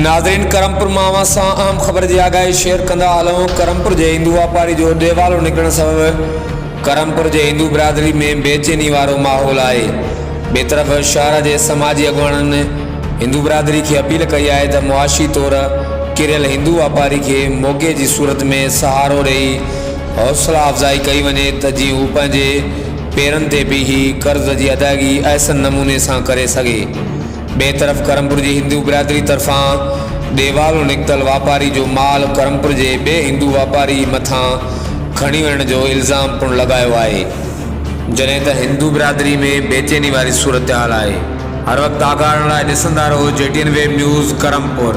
नाज़रीन, करमपुर मावा से अहम खबर जी आगाही शेयर कंदा हलूं। करमपुर के हिंदू वापारी जो देवालो निकरण सबब करमपुर के हिंदू बिरादरी में बेचैनी वारो माहौल है। बेतरफ़ शहर के समाजी अगुवान हिंदू बिरादरी की अपील कई है तो मुआशी तौर किरियल हिंदू वापारी के मोगे की सूरत में सहारो ॾेई हौसला अफ़जाई कई वने त जी हू पंहिंजे पेरन ते बीही कर्ज की अदायगी ऐसन नमूने से करे सके। बेतरफ़ करमपुर की हिंदू बिरादरी तरफा देवालो निकतल वापारी जो माल करमपुर के बे हिंदू वापारी मथा खणी वञण जो इल्ज़ाम पिणु लगायो है, जॾहिं त हिंदू बिरादरी में बेचैनी वारी सूरत हाल है। हर वक्त आगाह लाइ ॾिसंदा रहो JTN वेब न्यूज़ करमपुर।